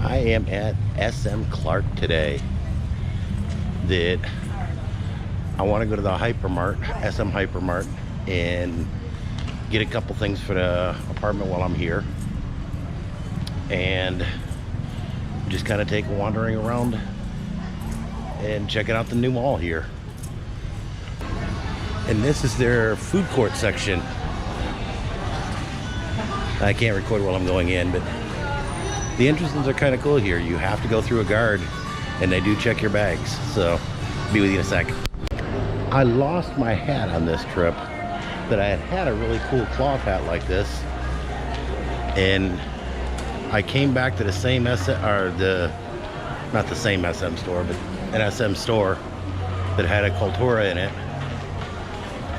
I am at SM Clark today. I want to go to the hypermart, SM Hypermart, and get a couple things for the apartment while I'm here, and just kind of take a wandering around and checking out the new mall here. And this is their food court section. I can't record while I'm going in, but the entrances are kind of cool here. You have to go through a guard, and they do check your bags. So, be with you in a sec. I lost my hat on this trip, but I had a really cool cloth hat like this, and I came back to the same not the same SM store, but an SM store that had a Cultura in it.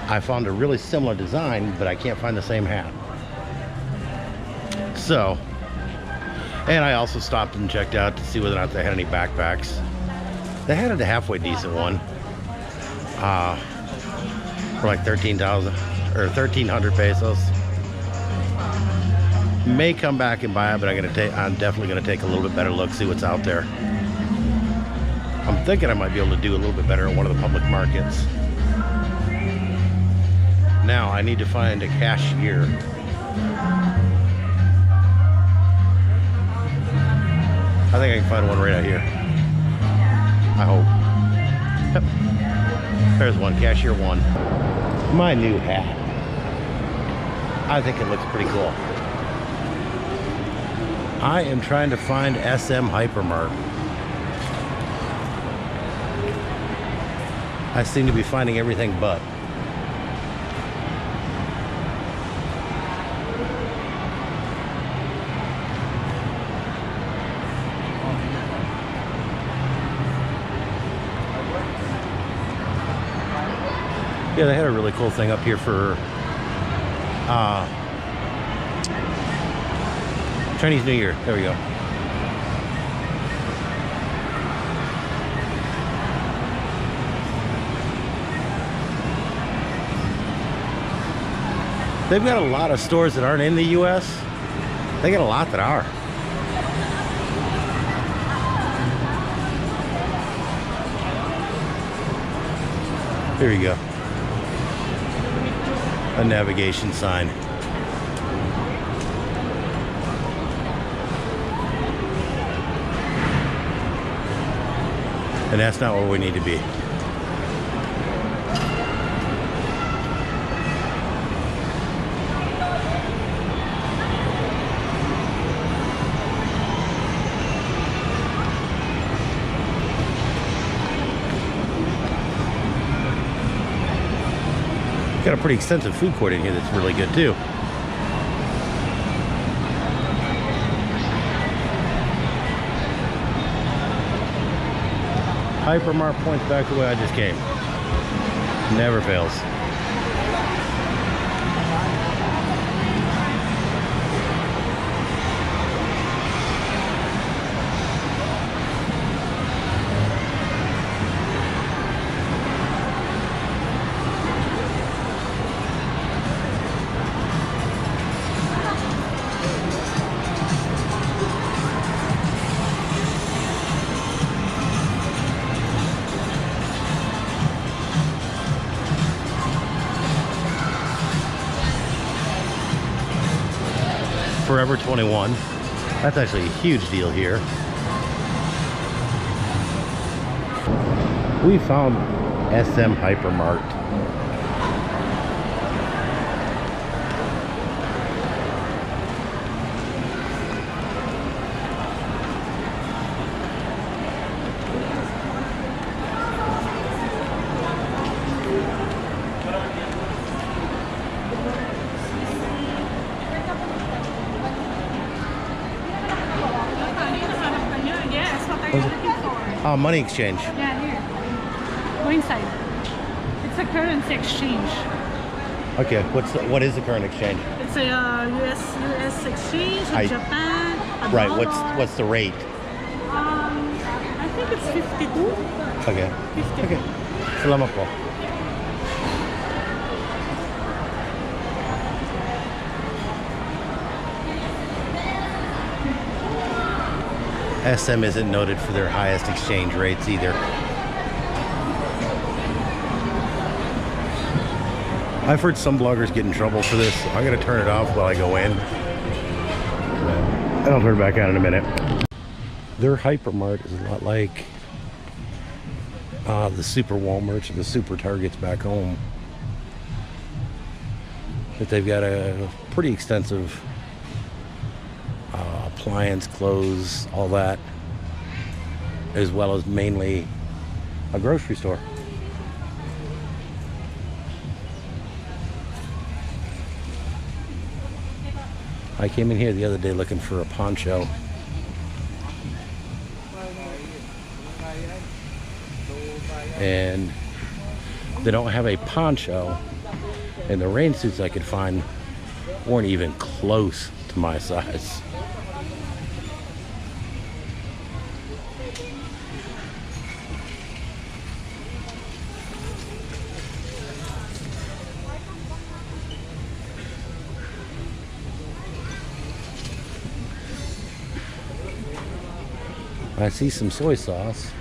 I found a really similar design, but I can't find the same hat. So, and I also stopped and checked out to see whether or not they had any backpacks. They had a halfway decent one for like 13,000 or 1,300 pesos. May come back and buy it, but I'm definitely gonna take a little bit better look, see what's out there. I'm thinking I might be able to do a little bit better at one of the public markets. Now I need to find a cashier. I think I can find one right out here. I hope. Yep. There's one, cashier one. My new hat. I think it looks pretty cool. I am trying to find SM Hypermart. I seem to be finding everything but. Yeah, they had a really cool thing up here for Chinese New Year. There we go. They've got a lot of stores that aren't in the US. They got a lot that are. Here you go. A navigation sign. And that's not where we need to be. Got a pretty extensive food court in here that's really good too. Hypermart points back the way I just came. Never fails. Forever 21. That's actually a huge deal here. We found SM Hypermart. Money exchange. Yeah, here. Go inside. It's a currency exchange. Okay, what is the current exchange? It's a US exchange with Japan. Right. What's the rate? I think it's 52. Okay. 50. Okay. Salamat po. SM isn't noted for their highest exchange rates either. I've heard some bloggers get in trouble for this, so I'm gonna turn it off while I go in. And I'll turn it back on in a minute. Their hypermart is a lot like the super Walmarts or the super Targets back home. But they've got a pretty extensive appliance, clothes, all that, as well as mainly a grocery store. I came in here the other day looking for a poncho. And they don't have a poncho, and the rain suits I could find weren't even close to my size. I see some soy sauce.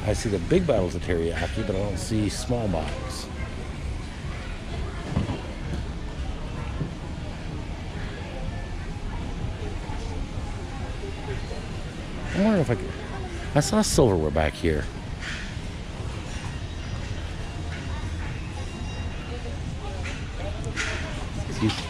I see the big bottles of teriyaki, but I don't see small bottles. I wonder if I could. I saw silverware back here. Excuse me.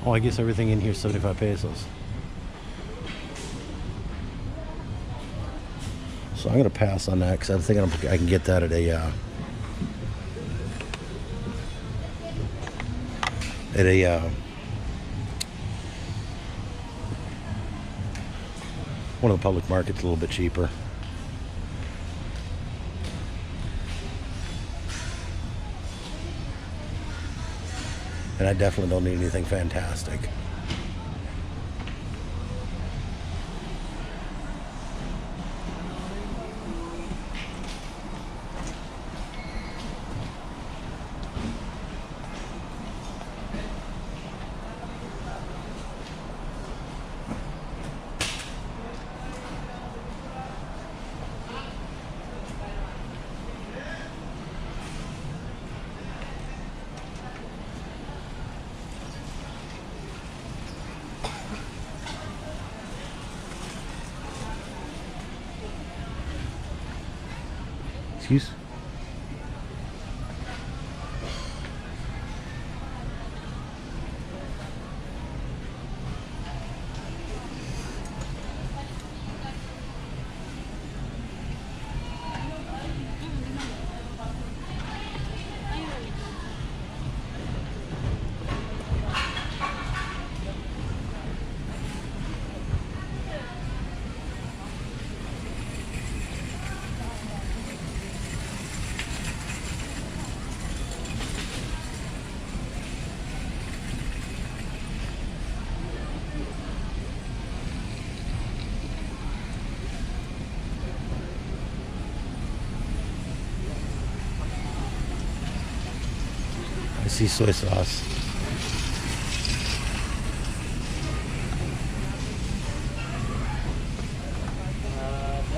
Oh, I guess everything in here is 75 pesos. So I'm going to pass on that because I'm thinking I can get that at a one of the public markets a little bit cheaper. And I definitely don't need anything fantastic. Excuse? I see soy sauce.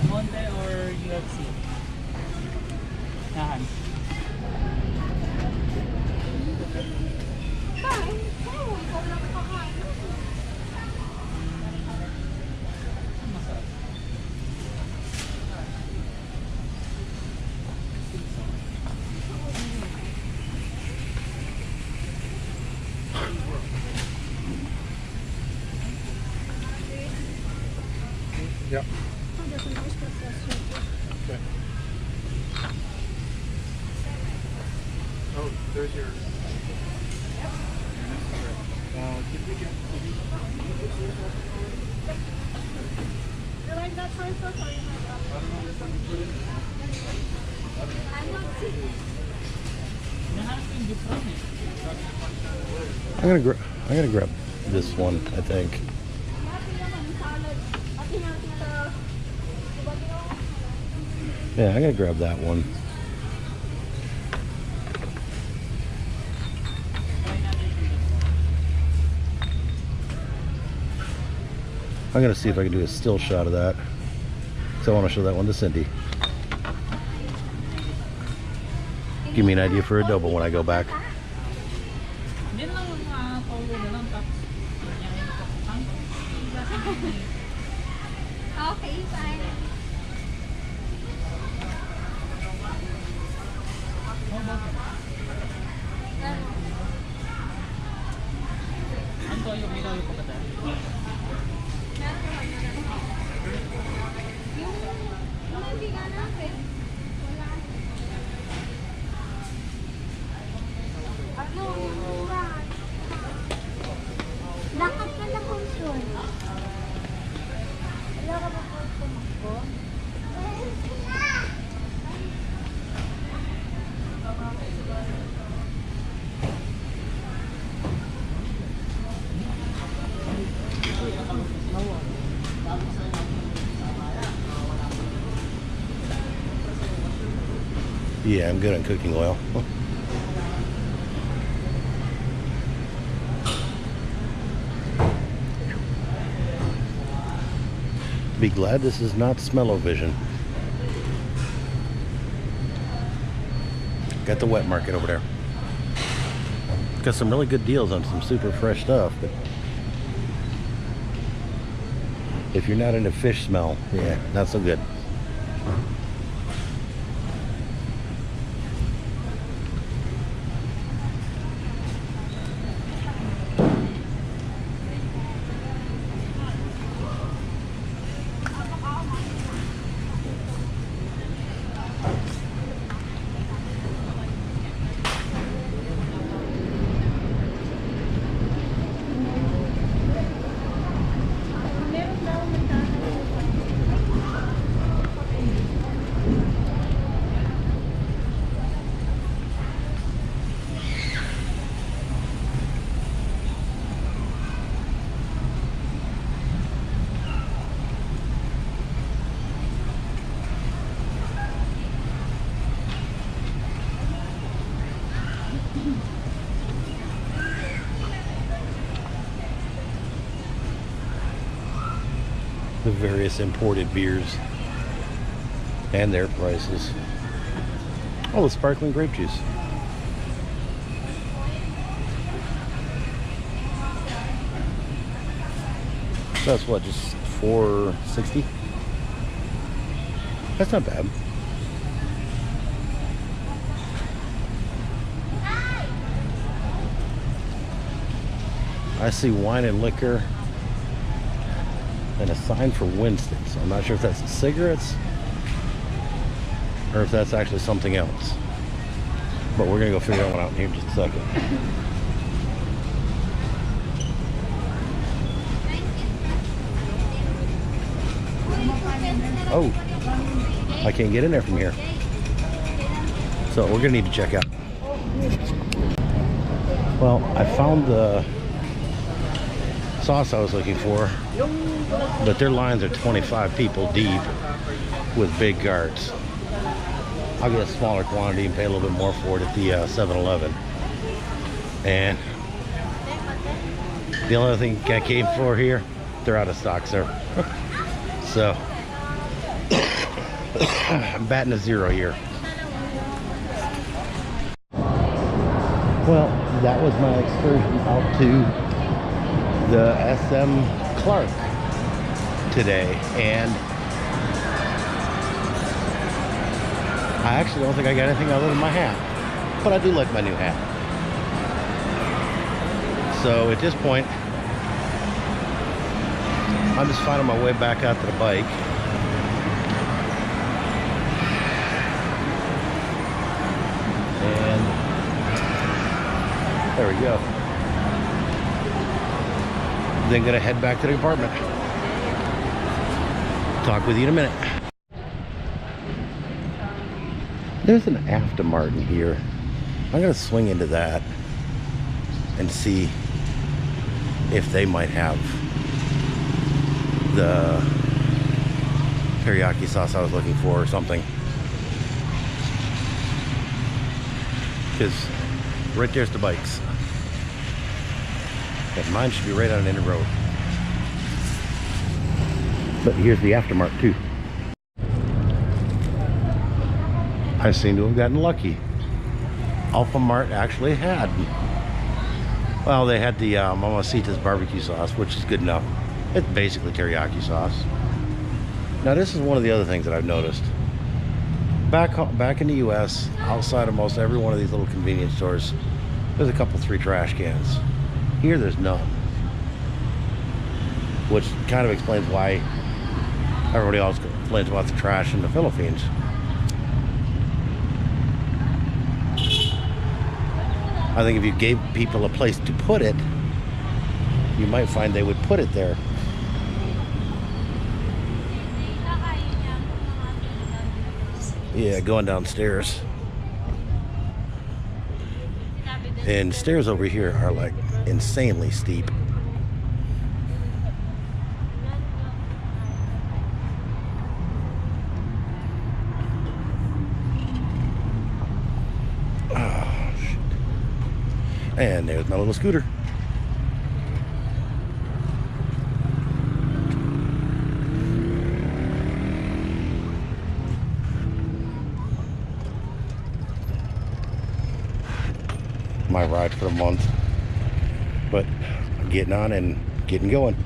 Monte or UFC? Nahan. Yeah. Oh, there's your. You like that soy sauce or you like that? I'm not sick. I'm gonna grab this one, I think. Yeah, I'm gonna grab that one. I'm gonna see if I can do a still shot of that. So I want to show that one to Cindy. Give me an idea for a double when I go back. Okay, fine. Lakad ka na kung sure. Wala ka ba po tumakbo? Yeah, I'm good on cooking oil. Be glad this is not smell-o-vision. Got the wet market over there. Got some really good deals on some super fresh stuff, but if you're not into fish smell, yeah, not so good. The various imported beers and their prices. Oh, the sparkling grape juice. That's what, just $4.60? That's not bad. I see wine and liquor and a sign for Winston, so I'm not sure if that's the cigarettes or if that's actually something else, but we're gonna go figure that one out in here in just a second. Oh, I can't get in there from here, so we're gonna need to check out. Well, I found the sauce I was looking for, but their lines are 25 people deep with big carts. I'll get a smaller quantity and pay a little bit more for it at the 7-Eleven. And the only thing I came for here, they're out of stock, sir. So I'm batting a zero here. Well, that was my excursion out to the SM Clark today, and I actually don't think I got anything other than my hat, but I do like my new hat. So at this point, I'm just finding my way back out to the bike. you go. Then gonna head back to the apartment. Talk with you in a minute. There's an Aftermartin here. I'm gonna swing into that and see if they might have the teriyaki sauce I was looking for or something. Because right there's the bikes. And mine should be right on an inner road. But here's the Aftermarket too. I seem to have gotten lucky. Alpha Mart actually had, well, they had the Mamacita's barbecue sauce, which is good enough. It's basically teriyaki sauce. Now this is one of the other things that I've noticed. Back in the US, outside of most every one of these little convenience stores, there's a couple, 3 trash cans. Here there's none. Which kind of explains why everybody else complains about the trash in the Philippines. I think if you gave people a place to put it, you might find they would put it there. Yeah, going downstairs. And stairs over here are like insanely steep. Oh, shit. And there's my little scooter. My ride for the month, but I'm getting on and getting going.